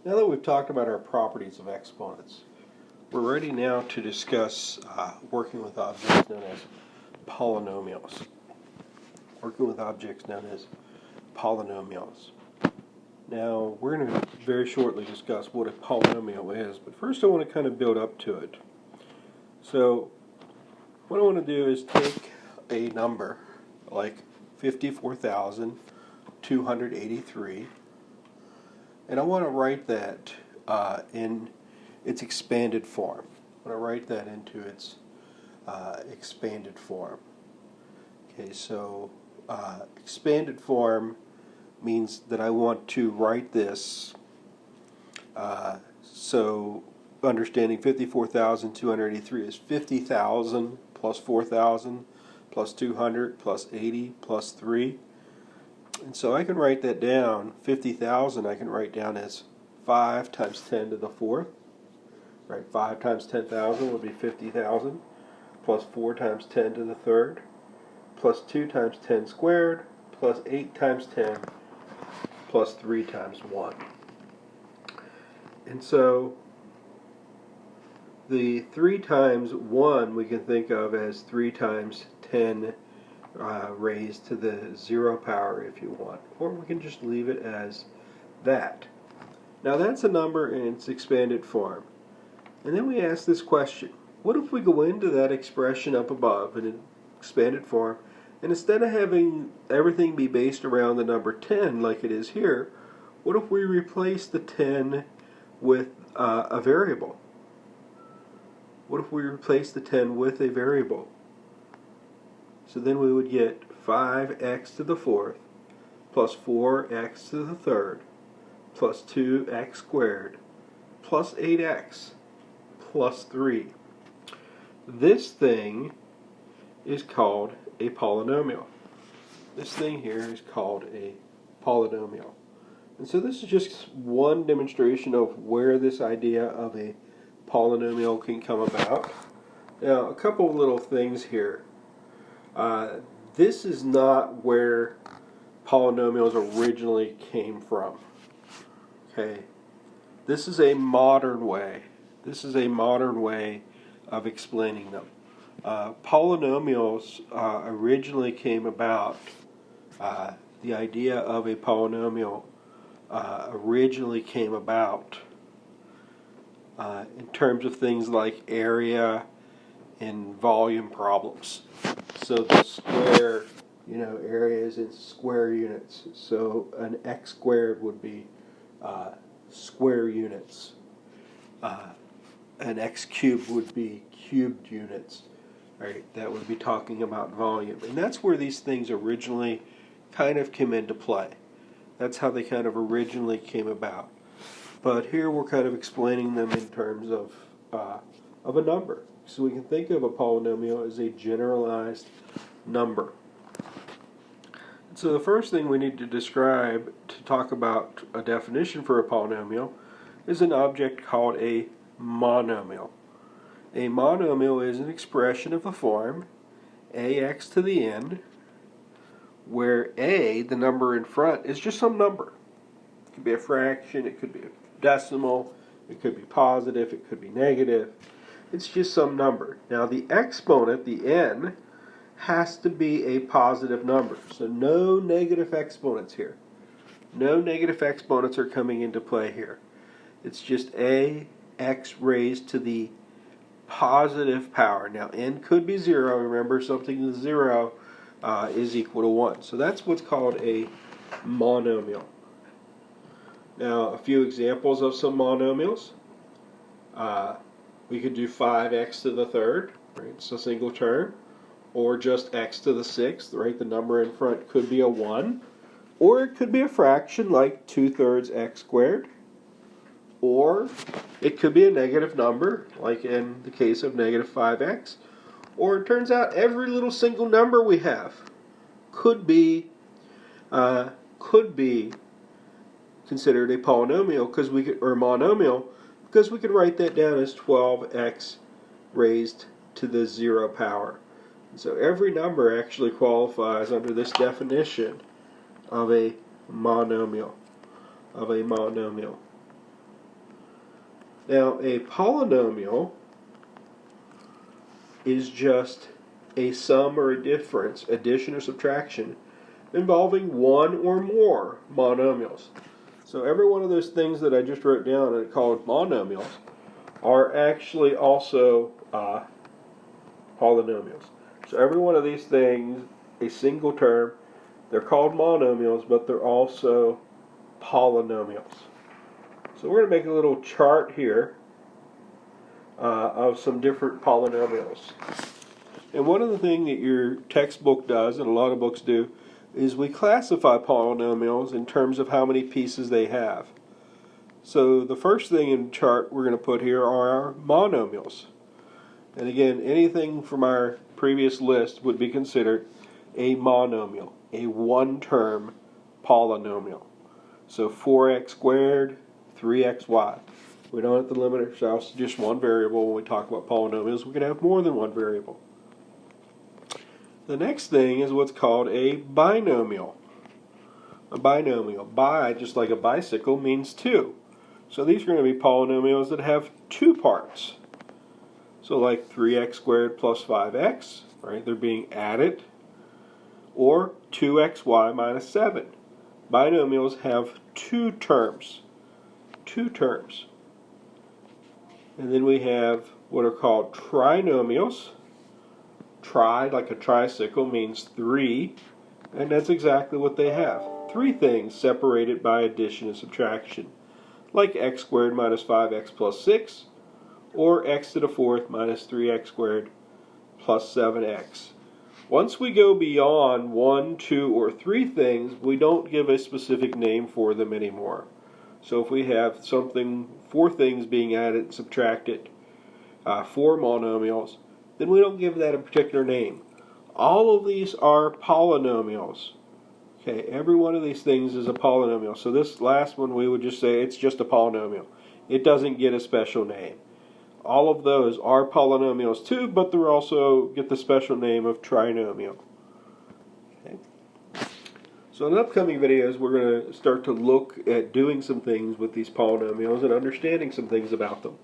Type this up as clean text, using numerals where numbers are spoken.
Now that we've talked about our properties of exponents, we're ready now to discuss working with objects known as polynomials. Working with objects known as polynomials. Now, we're going to very shortly discuss what a polynomial is, but first I want to kind of build up to it. So, what I want to do is take a number like 54,283, and I want to write that in its expanded form. I want to write that into its expanded form. Okay, so expanded form means that I want to write this so understanding 54,283 is 50,000 plus 4,000 plus 200 plus 80 plus 3. And so I can write that down. 50,000 I can write down as 5 times 10 to the 4th. Right, 5 times 10,000 would be 50,000, plus 4 times 10 to the 3rd, plus 2 times 10 squared, plus 8 times 10, plus 3 times 1. And so the 3 times 1 we can think of as 3 times 10 raised to the 0 power if you want, or we can just leave it as that. Now that's a number in its expanded form. And then we ask this question: what if we go into that expression up above in an expanded form, and instead of having everything be based around the number 10 like it is here, what if we replace the 10 with a variable? What if we replace the 10 with a variable? So then we would get 5x to the 4th plus 4x to the 3rd plus 2x squared plus 8x plus 3. This thing is called a polynomial. This thing here is called a polynomial. And so this is just one demonstration of where this idea of a polynomial can come about. Now, a couple of little things here. This is not where polynomials originally came from. Okay, this is a modern way. This is a modern way of explaining them. Polynomials originally came about. The idea of a polynomial originally came about in terms of things like area and volume problems. So the square, area is in square units. So an x squared would be square units. An x cubed would be cubed units. Right? That would be talking about volume. And that's where these things originally kind of came into play. That's how they kind of originally came about. But here we're kind of explaining them in terms of a number. So we can think of a polynomial as a generalized number. So the first thing we need to describe to talk about a definition for a polynomial is an object called a monomial. A monomial is an expression of the form ax to the n, where a, the number in front, is just some number. It could be a fraction, it could be a decimal, it could be positive, it could be negative. It's just some number. Now the exponent, the n, has to be a positive number. So no negative exponents here. No negative exponents are coming into play here. It's just ax raised to the positive power. Now n could be 0. Remember, something that's 0 is equal to 1. So that's what's called a monomial. Now a few examples of some monomials. We could do 5x to the 3rd, right? It's a single term. Or just x to the 6th, right? The number in front could be a 1. Or it could be a fraction like 2/3 x squared. Or it could be a negative number, like in the case of negative 5x. Or it turns out every little single number we have could be considered a polynomial, or monomial, because we could write that down as 12x raised to the 0 power. And so every number actually qualifies under this definition of a monomial. Now, a polynomial is just a sum or a difference, addition or subtraction, involving one or more monomials. So every one of those things that I just wrote down and called monomials are actually also polynomials. So every one of these things, a single term, they're called monomials, but they're also polynomials. So we're going to make a little chart here of some different polynomials. And one of the things that your textbook does, and a lot of books do, is we classify polynomials in terms of how many pieces they have. So the first thing in the chart we're going to put here are our monomials. And again, anything from our previous list would be considered a monomial, a one-term polynomial. So 4x squared, 3xy. We don't have to limit ourselves to just one variable when we talk about polynomials. We can have more than one variable. The next thing is what's called a binomial. A binomial. Bi, just like a bicycle, means two. So these are going to be polynomials that have two parts. So like 3x squared plus 5x, right? They're being added. Or 2xy minus 7. Binomials have two terms. Two terms. And then we have what are called trinomials. Tri, like a tricycle, means three, and that's exactly what they have. Three things separated by addition and subtraction, like x squared minus 5x plus 6, or x to the fourth minus 3x squared plus 7x. Once we go beyond one, two, or three things, we don't give a specific name for them anymore. So if we have something, four things being added and subtracted, four monomials, then we don't give that a particular name. All of these are polynomials. Okay, every one of these things is a polynomial. So this last one we would just say it's just a polynomial. It doesn't get a special name. All of those are polynomials too, but they also get the special name of trinomial. Okay. So in upcoming videos we're going to start to look at doing some things with these polynomials and understanding some things about them.